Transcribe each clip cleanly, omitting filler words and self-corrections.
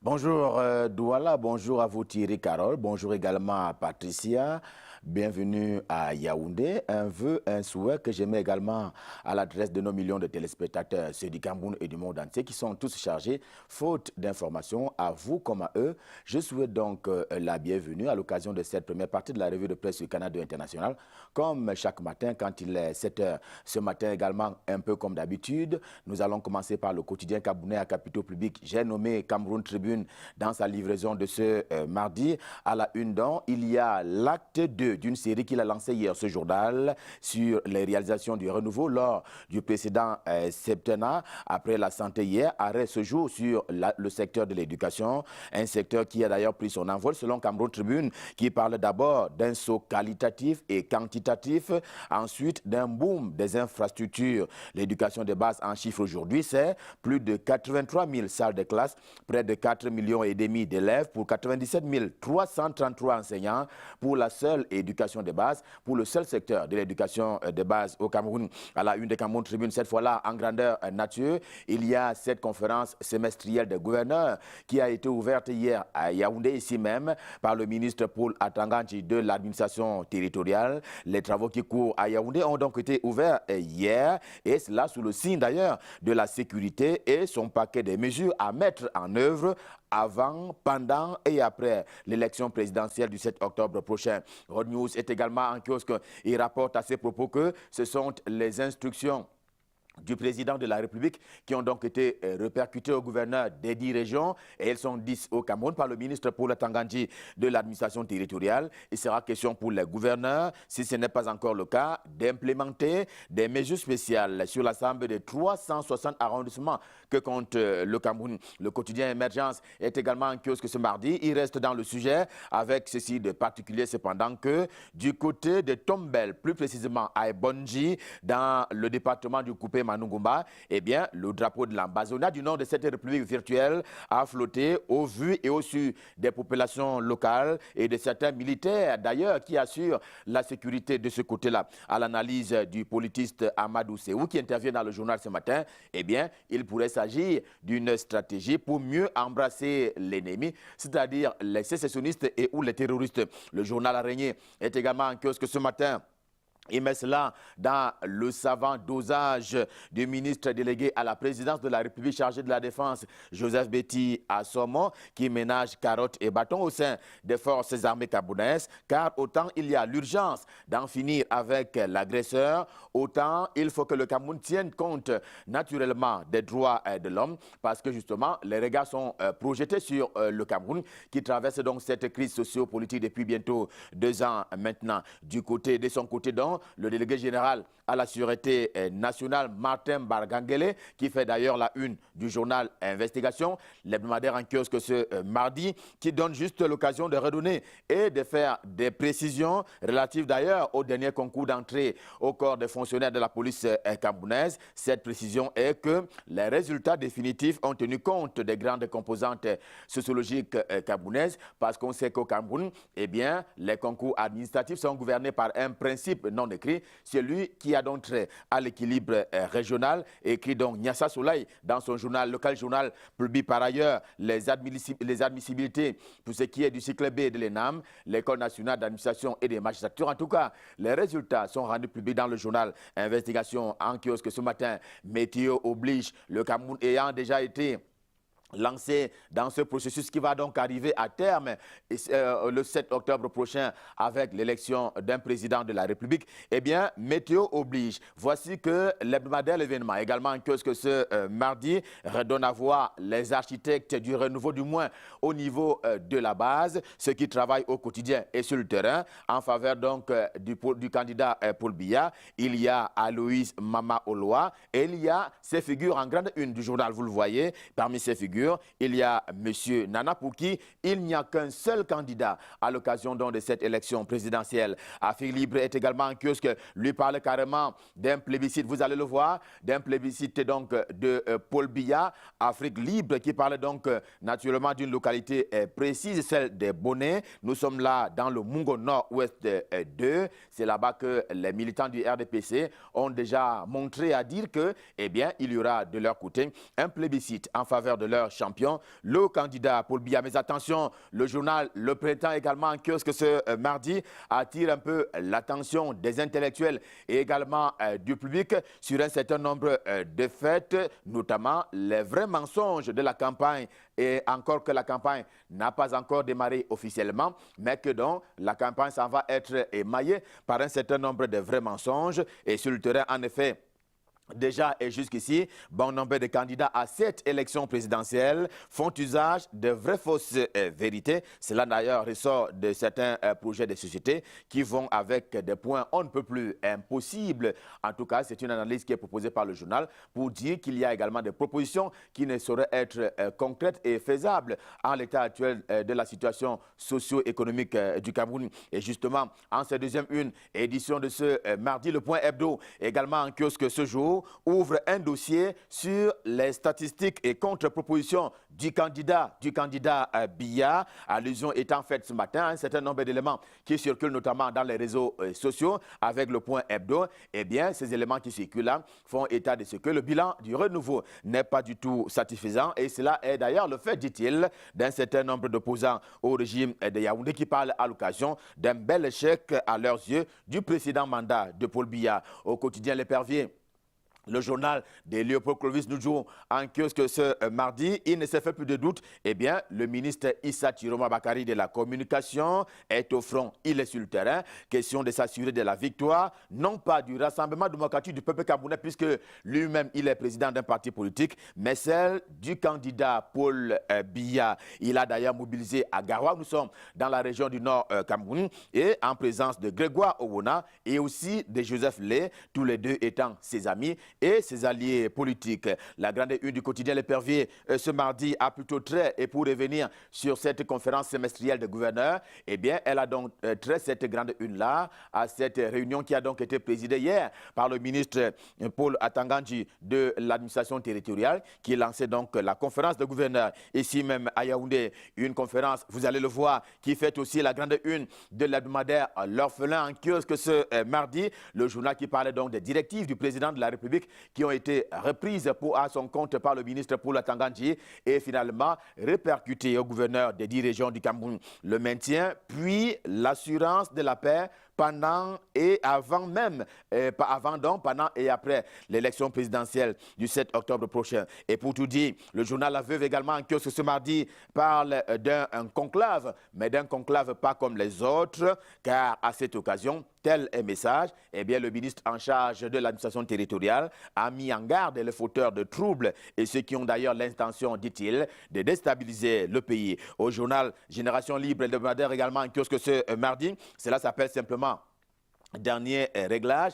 Bonjour Douala, bonjour à vous Thierry Carole, bonjour également à Patricia, bienvenue à Yaoundé. Un vœu, un souhait que j'aimais également à l'adresse de nos millions de téléspectateurs, ceux du Cameroun et du monde entier qui sont tous chargés, faute d'informations, à vous comme à eux. Je souhaite donc la bienvenue à l'occasion de cette première partie de la revue de presse du Canada International, comme chaque matin quand il est 7 heures. Ce matin également, un peu comme d'habitude, nous allons commencer par le quotidien camerounais à capitaux publics. J'ai nommé Cameroun Tribune dans sa livraison de ce mardi. À la une dont il y a l'acte 2 d'une série qu'il a lancée hier, ce journal, sur les réalisations du renouveau lors du précédent septennat. Après la santé hier, arrêt ce jour sur le secteur de l'éducation, un secteur qui a d'ailleurs pris son envol selon Cameroun Tribune, qui parle d'abord d'un saut qualitatif et quantitatif, ensuite d'un boom des infrastructures. L'éducation de base en chiffres aujourd'hui, c'est plus de 83 000 salles de classe, près de 4,5 millions d'élèves pour 97 333 enseignants pour la seule éducation de base, pour le seul secteur de l'éducation de base au Cameroun. À la une de Cameroun Tribune, cette fois-là en grandeur nature, il y a cette conférence semestrielle des gouverneurs qui a été ouverte hier à Yaoundé, ici même, par le ministre Paul Atanganji de l'administration territoriale. Les travaux qui courent à Yaoundé ont donc été ouverts hier, et cela sous le signe d'ailleurs de la sécurité et son paquet de mesures à mettre en œuvre avant, pendant et après l'élection présidentielle du 7 octobre prochain. Road News est également en kiosque et rapporte à ces propos que ce sont les instructions du président de la République qui ont donc été répercutées au gouverneur des 10 régions, et elles sont 10 au Cameroun par le ministre Paul Atanganji de l'administration territoriale. Il sera question pour les gouverneurs, si ce n'est pas encore le cas, d'implémenter des mesures spéciales sur l'ensemble des 360 arrondissements que compte le Cameroun. Le quotidien Émergence est également en kiosque ce mardi. Il reste dans le sujet avec ceci de particulier cependant que du côté de Tombel, plus précisément à Ebonji, dans le département du Coupé Manungumba, eh bien, le drapeau de l'ambazona du nord de cette république virtuelle a flotté au vu et au su des populations locales et de certains militaires d'ailleurs qui assurent la sécurité de ce côté-là. À l'analyse du politiste Amadou Seou qui intervient dans le journal ce matin, eh bien, il pourrait s'agir d'une stratégie pour mieux embrasser l'ennemi, c'est-à-dire les sécessionnistes et ou les terroristes. Le journal Araignée est également en kiosque ce matin. Il met cela dans le savant dosage du ministre délégué à la présidence de la République chargé de la Défense, Joseph Betty Assomo, qui ménage carottes et bâtons au sein des forces armées camerounaises, car autant il y a l'urgence d'en finir avec l'agresseur, autant il faut que le Cameroun tienne compte naturellement des droits de l'homme, parce que justement les regards sont projetés sur le Cameroun, qui traverse donc cette crise socio-politique depuis bientôt 2 ans maintenant. De son côté donc, le délégué général à la sûreté nationale, Martin Bargangele, qui fait d'ailleurs la une du journal Investigation, l'hebdomadaire en kiosque ce mardi, qui donne juste l'occasion de redonner et de faire des précisions relatives d'ailleurs au dernier concours d'entrée au corps des fonctionnaires de la police camerounaise. Cette précision est que les résultats définitifs ont tenu compte des grandes composantes sociologiques camerounaises, parce qu'on sait qu'au Cameroun, eh bien, les concours administratifs sont gouvernés par un principe non écrit, celui qui a donc trait à l'équilibre régional, écrit donc Nyassa Soulaï dans son journal, local journal, publie par ailleurs les admissibilités pour ce qui est du cycle B de l'ENAM, l'École nationale d'administration et des magistratures. En tout cas, les résultats sont rendus publics dans le journal Investigation en kiosque ce matin. Météo oblige, le Cameroun ayant déjà été lancé dans ce processus qui va donc arriver à terme le 7 octobre prochain avec l'élection d'un président de la République, eh bien, météo oblige. Voici que l'hebdomadaire L'événement, également en kiosque ce mardi, redonne à voir les architectes du renouveau, du moins au niveau de la base, ceux qui travaillent au quotidien et sur le terrain, en faveur donc du candidat Paul Biya. Il y a Aloïs Mama Oloa et il y a ces figures en grande une du journal, vous le voyez, parmi ces figures, il y a M. Nana Pouki. Il n'y a qu'un seul candidat à l'occasion de cette élection présidentielle. Afrique Libre est également en kiosque, lui parle carrément d'un plébiscite, vous allez le voir, d'un plébiscite donc de Paul Biya. Afrique Libre qui parle donc naturellement d'une localité précise, celle des Bonnets. Nous sommes là dans le Mungo Nord-Ouest 2. C'est là-bas que les militants du RDPC ont déjà montré à dire que, eh bien, il y aura de leur côté un plébiscite en faveur de leur boxeur champion, le candidat Paul Biya. Mais attention, le journal Le Printemps également en kiosque ce mardi attire un peu l'attention des intellectuels et également du public sur un certain nombre de faits, notamment les vrais mensonges de la campagne, et encore que la campagne n'a pas encore démarré officiellement, mais que donc la campagne s'en va être émaillée par un certain nombre de vrais mensonges. Et sur le terrain, en effet, déjà et jusqu'ici, bon nombre de candidats à cette élection présidentielle font usage de vraies fausses vérités. Cela d'ailleurs ressort de certains projets de société qui vont avec des points on ne peut plus impossibles. En tout cas, c'est une analyse qui est proposée par le journal pour dire qu'il y a également des propositions qui ne sauraient être concrètes et faisables en l'état actuel de la situation socio-économique du Cameroun. Et justement, en cette deuxième édition de ce mardi, le Point Hebdo, également en kiosque ce jour, ouvre un dossier sur les statistiques et contre-propositions du candidat Biya. Allusion étant faite ce matin à un certain nombre d'éléments qui circulent notamment dans les réseaux sociaux avec le Point Hebdo. Eh bien, ces éléments qui circulent là font état de ce que le bilan du renouveau n'est pas du tout satisfaisant. Et cela est d'ailleurs le fait, dit-il, d'un certain nombre d'opposants au régime de Yaoundé qui parlent à l'occasion d'un bel échec à leurs yeux du précédent mandat de Paul Biya. Au quotidien L'Épervier, le journal de Léopold Clovis nous joue en kiosque ce mardi. Il ne s'est fait plus de doute. Eh bien, le ministre Issa Chiroma Bakari de la Communication est au front. Il est sur le terrain. Question de s'assurer de la victoire, non pas du Rassemblement démocratique du peuple camerounais, puisque lui-même, il est président d'un parti politique, mais celle du candidat Paul Biya. Il a d'ailleurs mobilisé à Garoua. Nous sommes dans la région du Nord Cameroun et en présence de Grégoire Owona et aussi de Joseph Lé, tous les deux étant ses amis et ses alliés politiques. La grande une du quotidien L'Épervier ce mardi a plutôt trait, et pour revenir sur cette conférence semestrielle de gouverneurs, eh bien, elle a donc trait cette grande une-là à cette réunion qui a donc été présidée hier par le ministre Paul Atangandji de l'administration territoriale, qui lançait donc la conférence de gouverneurs ici même à Yaoundé. Une conférence, vous allez le voir, qui fait aussi la grande une de l'hebdomadaire L'Orphelin en kiosque ce mardi. Le journal qui parlait donc des directives du président de la République qui ont été reprises à son compte par le ministre Paul Atangandji et finalement répercutées au gouverneur des 10 régions du Cameroun. Le maintien, puis l'assurance de la paix pendant et avant même, pendant et après l'élection présidentielle du 7 octobre prochain. Et pour tout dire, le journal La Veuve également en kiosque ce mardi parle d'un conclave, mais d'un conclave pas comme les autres, car à cette occasion, tel est le message, eh bien, le ministre en charge de l'administration territoriale a mis en garde les fauteurs de troubles et ceux qui ont d'ailleurs l'intention, dit-il, de déstabiliser le pays. Au journal Génération Libre, l'hebdomadaire également en kiosque ce mardi, cela s'appelle simplement dernier réglage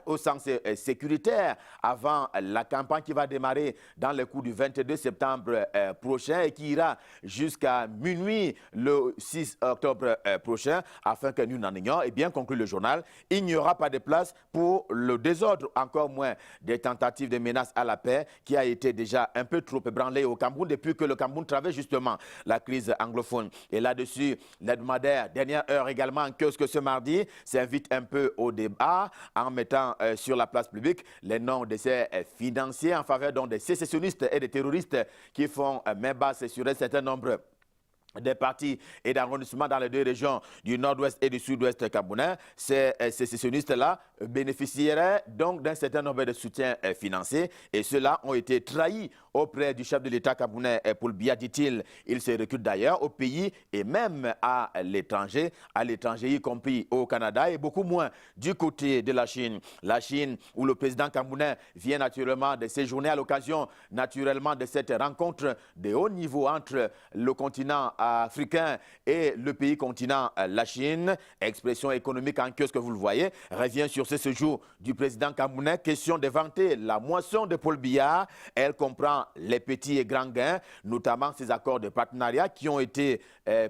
au sens sécuritaire avant la campagne qui va démarrer dans le cours du 22 septembre prochain et qui ira jusqu'à minuit le 6 octobre prochain afin que nous n'en ayons. Et bien conclut le journal, il n'y aura pas de place pour le désordre, encore moins des tentatives de menaces à la paix qui a été déjà un peu trop ébranlée au Cameroun depuis que le Cameroun traverse justement la crise anglophone. Et là-dessus, l'hebdomadaire dernière heure également en kiosque ce mardi, c'est un peu au débat en mettant sur la place publique les noms de ces financiers en faveur donc des sécessionnistes et des terroristes qui font main basse sur un certain nombre des partis et d'arrondissements dans les deux régions du nord-ouest et du sud-ouest camerounais. Ces sécessionnistes-là bénéficieraient donc d'un certain nombre de soutiens financiers et ceux-là ont été trahis auprès du chef de l'État camerounais Paul Biya, dit-il. Il se recule d'ailleurs au pays et même à l'étranger y compris au Canada et beaucoup moins du côté de la Chine. La Chine où le président camerounais vient naturellement de séjourner à l'occasion naturellement de cette rencontre de haut niveau entre le continent africain et le pays continent, la Chine. Expression économique en kiosque, vous le voyez, revient sur ce séjour du président camerounais. Question de vanter la moisson de Paul Biya. Elle comprend les petits et grands gains, notamment ces accords de partenariat qui ont été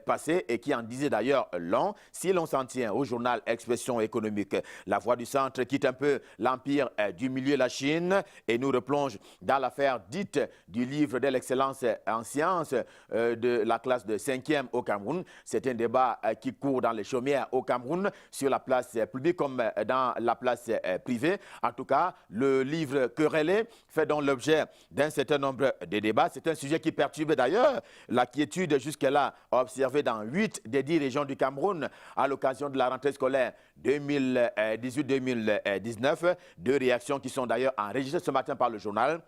passés et qui en disaient d'ailleurs long. Si l'on s'en tient au journal Expression économique, la voix du centre quitte un peu l'empire du milieu, la Chine, et nous replonge dans l'affaire dite du livre de l'excellence en sciences de la classe de 5e au Cameroun. C'est un débat qui court dans les chaumières au Cameroun, sur la place publique comme dans la place privée. En tout cas, le livre querellé fait donc l'objet d'un certain nombre de débats. C'est un sujet qui perturbe d'ailleurs la quiétude jusque-là observée dans 8 des 10 régions du Cameroun à l'occasion de la rentrée scolaire 2018-2019. 2 réactions qui sont d'ailleurs enregistrées ce matin par le journal.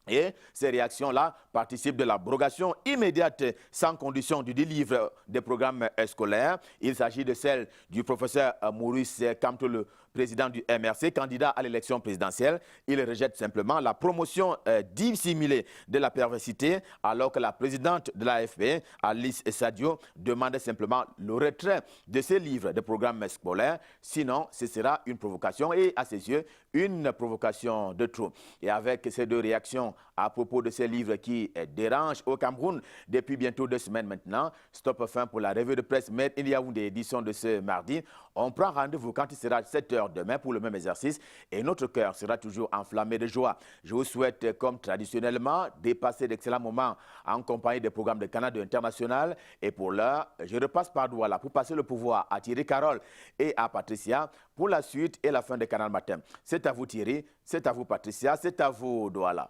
Et ces réactions-là participent de l'abrogation immédiate sans condition du livre des programmes scolaires. Il s'agit de celle du professeur Maurice Kamto, le président du MRC, candidat à l'élection présidentielle. Il rejette simplement la promotion dissimulée de la perversité, alors que la présidente de l'AFP, Alice Sadio, demande simplement le retrait de ces livres de programmes scolaires. Sinon, ce sera une provocation et, à ses yeux, une provocation de trop. Et avec ces 2 réactions à propos de ces livres qui dérangent au Cameroun depuis bientôt 2 semaines maintenant, stop fin pour la revue de presse Made in Yaoundé, édition de ce mardi. On prend rendez-vous quand il sera 7 h demain pour le même exercice et notre cœur sera toujours enflammé de joie. Je vous souhaite, comme traditionnellement, de passer d'excellents moments en compagnie des programmes de Canada International. Et pour l'heure, je repasse par Douala pour passer le pouvoir à Thierry Carole et à Patricia pour la suite et la fin de Canal Matin. C'est à vous Thierry, c'est à vous Patricia, c'est à vous Douala.